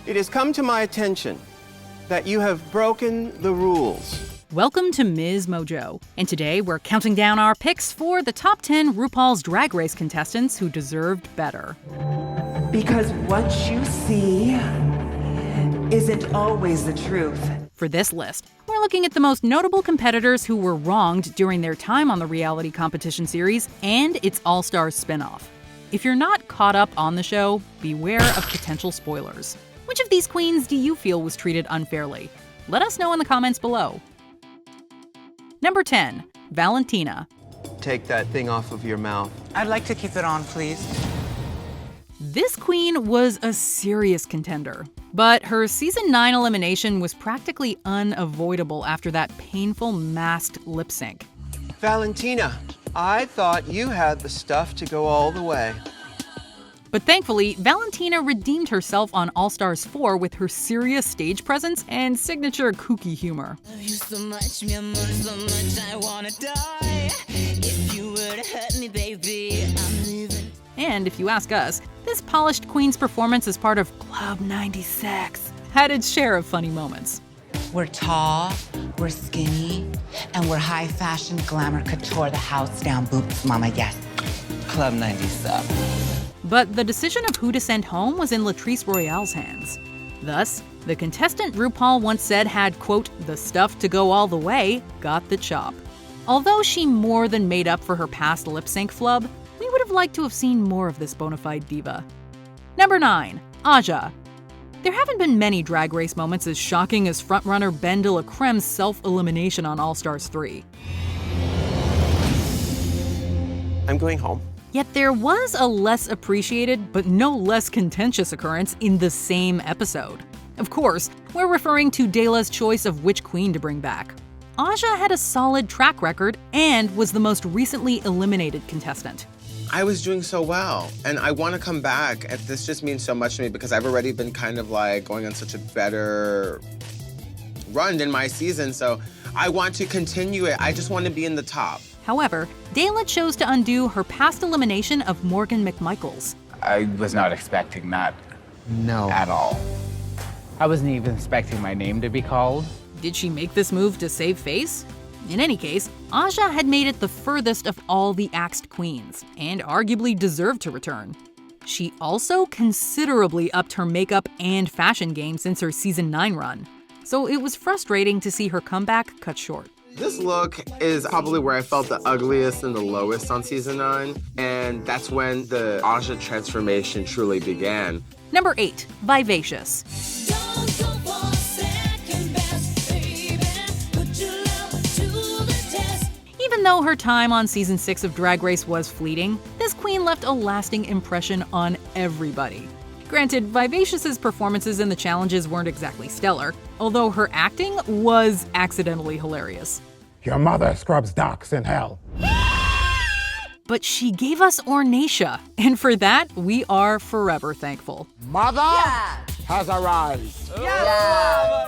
It has come to my attention that you have broken the rules. Welcome to MsMojo, and today we're counting down our picks for the top 10 RuPaul's Drag Race contestants who deserved better. Because what you see isn't always the truth. For this list, we're looking at the most notable competitors who were wronged during their time on the reality competition series and its All-Stars spinoff. If you're not caught up on the show, beware of potential spoilers. Which of these queens do you feel was treated unfairly? Let us know in the comments below. Number 10, Valentina. Take that thing off of your mouth. I'd like to keep it on, please. This queen was a serious contender, but her season 9 elimination was practically unavoidable after that painful masked lip sync. Valentina, I thought you had the stuff to go all the way. But thankfully, Valentina redeemed herself on All-Stars 4 with her serious stage presence and signature kooky humor. Love you so much, mi amor, so much I wanna die. If you were to hurt me, baby, I'm leaving. And if you ask us, this polished queen's performance as part of Club 96 had its share of funny moments. We're tall, we're skinny, and we're high fashion, glamour, couture, the house down, boots, mama, yes. Club 97. But the decision of who to send home was in Latrice Royale's hands. Thus, the contestant RuPaul once said had, quote, the stuff to go all the way, got the chop. Although she more than made up for her past lip sync flub, we would have liked to have seen more of this bona fide diva. Number 9, Aja. There haven't been many Drag Race moments as shocking as frontrunner Ben de la Crème's self-elimination on All-Stars 3. I'm going home. Yet there was a less appreciated, but no less contentious occurrence in the same episode. Of course, we're referring to Dela's choice of which queen to bring back. Aja had a solid track record and was the most recently eliminated contestant. I was doing so well, and I want to come back. And this just means so much to me because I've already been kind of like going on such a better run in my season, so I want to continue it. I just want to be in the top. However, Dela chose to undo her past elimination of Morgan McMichaels. I was not expecting that. No. At all. I wasn't even expecting my name to be called. Did she make this move to save face? In any case, Aja had made it the furthest of all the axed queens, and arguably deserved to return. She also considerably upped her makeup and fashion game since her season 9 run, so it was frustrating to see her comeback cut short. This look is probably where I felt the ugliest and the lowest on season 9, and that's when the Aja transformation truly began. Number 8, Vivacious. Don't go for second best, baby. Put your love to the test. Even though her time on season 6 of Drag Race was fleeting, this queen left a lasting impression on everybody. Granted, Vivacious's performances in the challenges weren't exactly stellar, although her acting was accidentally hilarious. Your mother scrubs docks in hell. But she gave us Ornacia, and for that, we are forever thankful. Mother has arrived.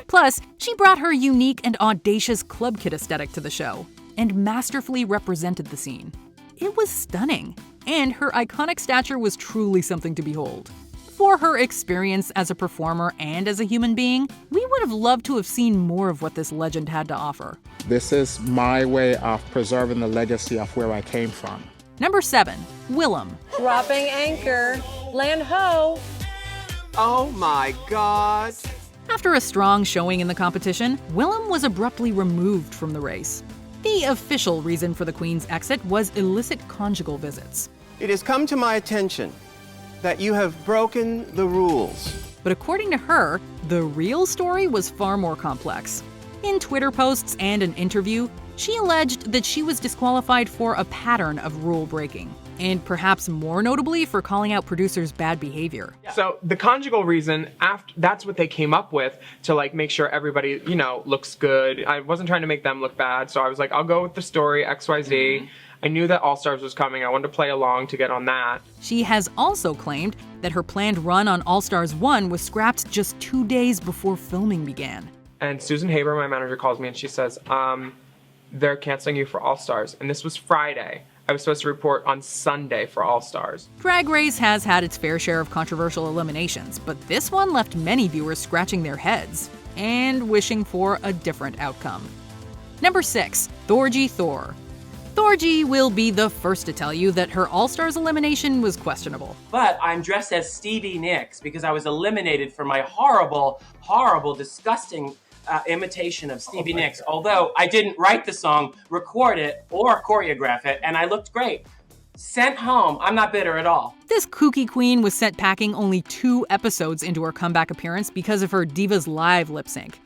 Plus, she brought her unique and audacious club kid aesthetic to the show, and masterfully represented the scene. It was stunning, and her iconic stature was truly something to behold. For her experience as a performer and as a human being, we would have loved to have seen more of what this legend had to offer. This is my way of preserving the legacy of where I came from. Number 7, Willem. Dropping anchor. Land ho. Oh my God. After a strong showing in the competition, Willem was abruptly removed from the race. The official reason for the queen's exit was illicit conjugal visits. It has come to my attention that you have broken the rules. But according to her, the real story was far more complex. In Twitter posts and an interview, she alleged that she was disqualified for a pattern of rule breaking, and perhaps more notably for calling out producers' bad behavior. So the conjugal reason, that's what they came up with to like make sure everybody, looks good. I wasn't trying to make them look bad, so I was like, I'll go with the story, XYZ. I knew that All-Stars was coming. I wanted to play along to get on that. She has also claimed that her planned run on All-Stars 1 was scrapped just 2 days before filming began. And Susan Haber, my manager, calls me and she says, they're canceling you for All-Stars. And this was Friday. I was supposed to report on Sunday for All Stars. Drag Race has had its fair share of controversial eliminations, but this one left many viewers scratching their heads and wishing for a different outcome. Number 6, Thorgy Thor. Thorgy will be the first to tell you that her All-Stars elimination was questionable. But I'm dressed as Stevie Nicks because I was eliminated for my horrible, disgusting imitation of Stevie Nicks. Although I didn't write the song, record it, or choreograph it, and I looked great. Sent home. I'm not bitter at all. This kooky queen was sent packing only 2 episodes into her comeback appearance because of her Divas Live lip sync.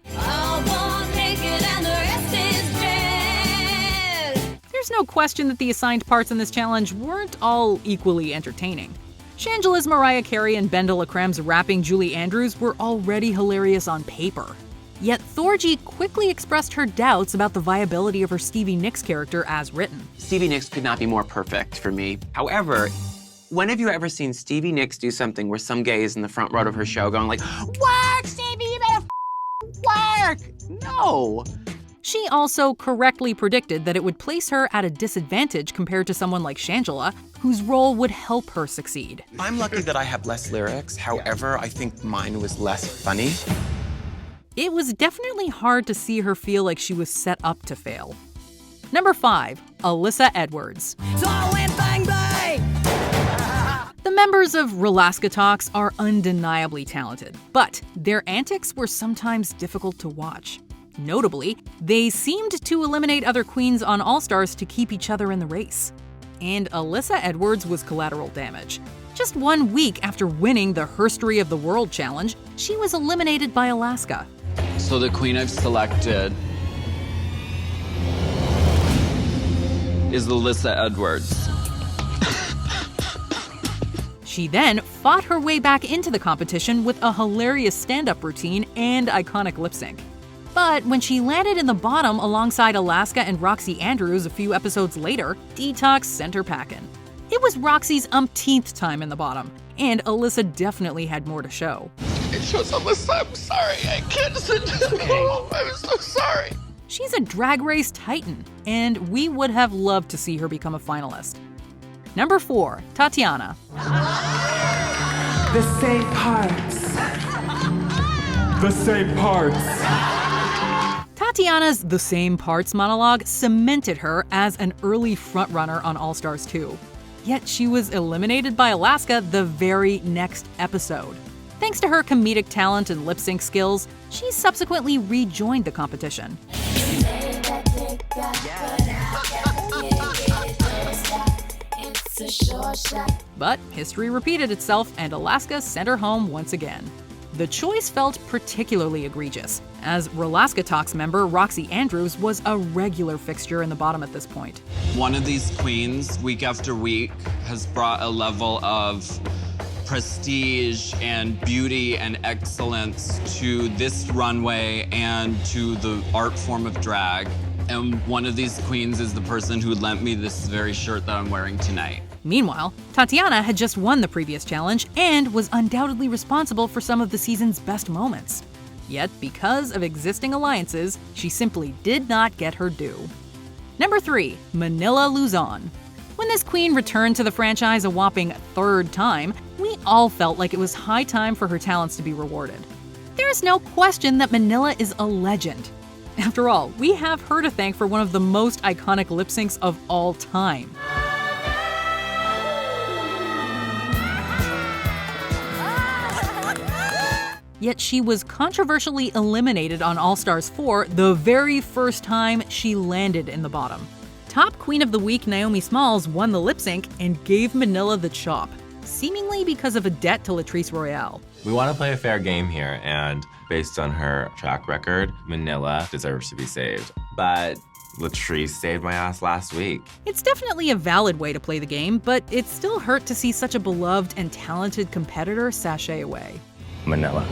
There's no question that the assigned parts in this challenge weren't all equally entertaining. Shangela's Mariah Carey and Ben de la Crème's rapping Julie Andrews were already hilarious on paper. Yet Thorgy quickly expressed her doubts about the viability of her Stevie Nicks character as written. Stevie Nicks could not be more perfect for me. However, when have you ever seen Stevie Nicks do something where some gay is in the front row of her show going like, "Work, Stevie, you better work"? No. She also correctly predicted that it would place her at a disadvantage compared to someone like Shangela, whose role would help her succeed. I'm lucky that I have less lyrics. However, I think mine was less funny. It was definitely hard to see her feel like she was set up to fail. Number 5, Alyssa Edwards. The members of Rulaska Talks are undeniably talented, but their antics were sometimes difficult to watch. Notably, they seemed to eliminate other queens on All Stars to keep each other in the race. And Alyssa Edwards was collateral damage. Just 1 week after winning the Herstory of the World challenge, she was eliminated by Alaska. So the queen I've selected is Alyssa Edwards. She then fought her way back into the competition with a hilarious stand-up routine and iconic lip sync. But when she landed in the bottom alongside Alaska and Roxy Andrews a few episodes later, Detox sent her packing. It was Roxy's umpteenth time in the bottom, and Alyssa definitely had more to show. It shows Alyssa, I'm sorry, I can't sit down. I'm so sorry. She's a Drag Race titan, and we would have loved to see her become a finalist. Number 4, Tatiana. The same parts. The same parts. Tatiana's The Same Parts monologue cemented her as an early frontrunner on All Stars 2. Yet she was eliminated by Alaska the very next episode. Thanks to her comedic talent and lip sync skills, she subsequently rejoined the competition. But history repeated itself and Alaska sent her home once again. The choice felt particularly egregious, as Rulaska Talks member Roxy Andrews was a regular fixture in the bottom at this point. One of these queens, week after week, has brought a level of prestige and beauty and excellence to this runway and to the art form of drag. And one of these queens is the person who lent me this very shirt that I'm wearing tonight. Meanwhile, Tatiana had just won the previous challenge and was undoubtedly responsible for some of the season's best moments. Yet, because of existing alliances, she simply did not get her due. Number 3, Manila Luzon. When this queen returned to the franchise a whopping 3rd time, we all felt like it was high time for her talents to be rewarded. There's no question that Manila is a legend. After all, we have her to thank for one of the most iconic lip syncs of all time. Yet she was controversially eliminated on All Stars 4 the very first time she landed in the bottom. Top Queen of the Week Naomi Smalls won the lip sync and gave Manila the chop, seemingly because of a debt to Latrice Royale. We want to play a fair game here, and based on her track record, Manila deserves to be saved. But Latrice saved my ass last week. It's definitely a valid way to play the game, but it still hurt to see such a beloved and talented competitor sashay away. Manila.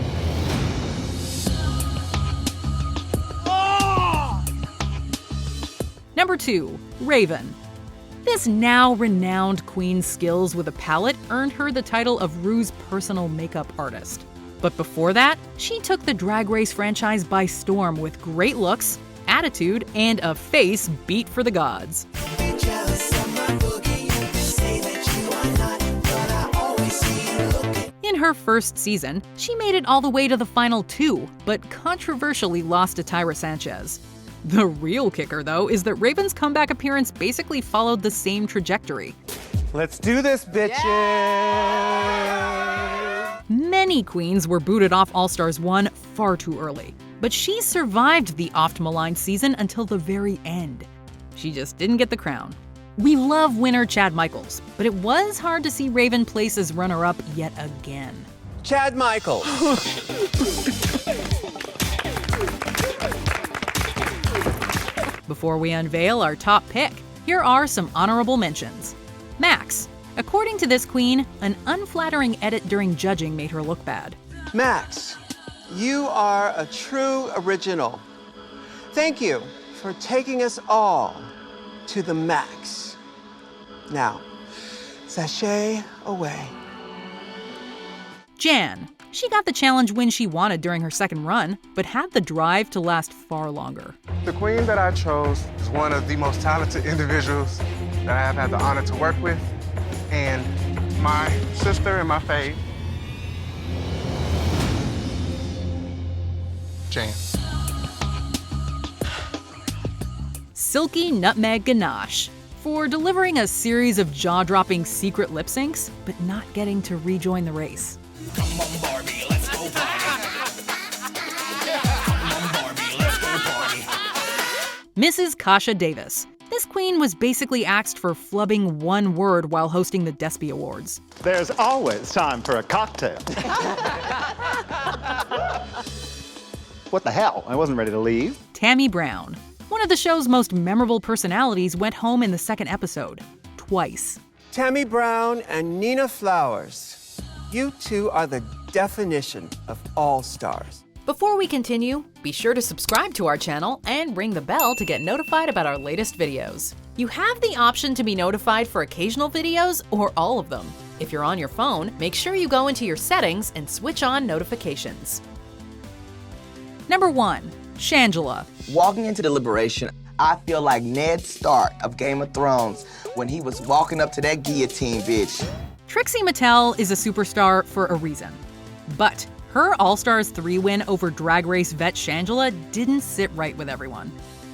Number 2, Raven. This now renowned queen's skills with a palette earned her the title of Ru's personal makeup artist. But before that, she took the Drag Race franchise by storm with great looks, attitude, and a face beat for the gods. Jealous of my her first season, she made it all the way to the final 2, but controversially lost to Tyra Sanchez. The real kicker, though, is that Raven's comeback appearance basically followed the same trajectory. Let's do this, bitches! Many queens were booted off All-Stars 1 far too early, but she survived the oft-maligned season until the very end. She just didn't get the crown. We love winner Chad Michaels, but it was hard to see Raven place as runner-up yet again. Chad Michaels. Before we unveil our top pick, here are some honorable mentions. Max. According to this queen, an unflattering edit during judging made her look bad. Max, you are a true original. Thank you for taking us all to the max. Now, sashay away. Jan. She got the challenge win she wanted during her second run, but had the drive to last far longer. The queen that I chose is one of the most talented individuals that I have had the honor to work with, and my sister and my fave, Jan. Silky Nutmeg Ganache. For delivering a series of jaw-dropping secret lip syncs, but not getting to rejoin the race. Come on, Barbie, let's go party. Come on, Barbie, let's go party. Mrs. Kasha Davis. This queen was basically axed for flubbing one word while hosting the Despy Awards. There's always time for a cocktail. What the hell? I wasn't ready to leave. Tammy Brown. One of the show's most memorable personalities went home in the second episode, twice. Tammy Brown and Nina Flowers. You two are the definition of all-stars. Before we continue, be sure to subscribe to our channel and ring the bell to get notified about our latest videos. You have the option to be notified for occasional videos or all of them. If you're on your phone, make sure you go into your settings and switch on notifications. Number 1. Shangela. Walking into Deliberation, I feel like Ned Stark of Game of Thrones when he was walking up to that guillotine, bitch. Trixie Mattel is a superstar for a reason. But her All-Stars 3 win over Drag Race vet Shangela didn't sit right with everyone.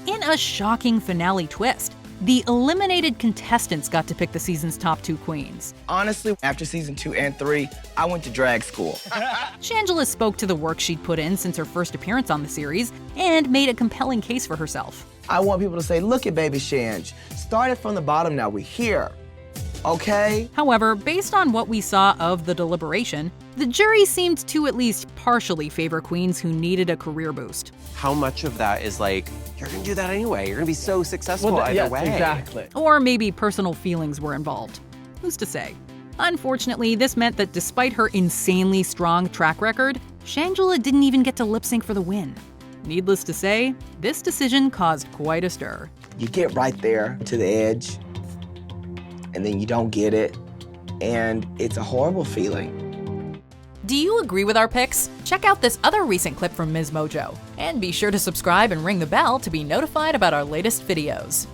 In a shocking finale twist, the eliminated contestants got to pick the season's top 2 queens. Honestly, after season 2 and 3, I went to drag school. Shangela spoke to the work she'd put in since her first appearance on the series and made a compelling case for herself. I want people to say, look at baby Shange. Started from the bottom, now we're here. Okay? However, based on what we saw of the Deliberation, the jury seemed to at least partially favor queens who needed a career boost. How much of that is like, you're gonna do that anyway, you're gonna be so successful either way. Exactly. Or maybe personal feelings were involved. Who's to say? Unfortunately, this meant that despite her insanely strong track record, Shangela didn't even get to lip sync for the win. Needless to say, this decision caused quite a stir. You get right there to the edge, and then you don't get it, and it's a horrible feeling. Do you agree with our picks? Check out this other recent clip from MsMojo, and be sure to subscribe and ring the bell to be notified about our latest videos.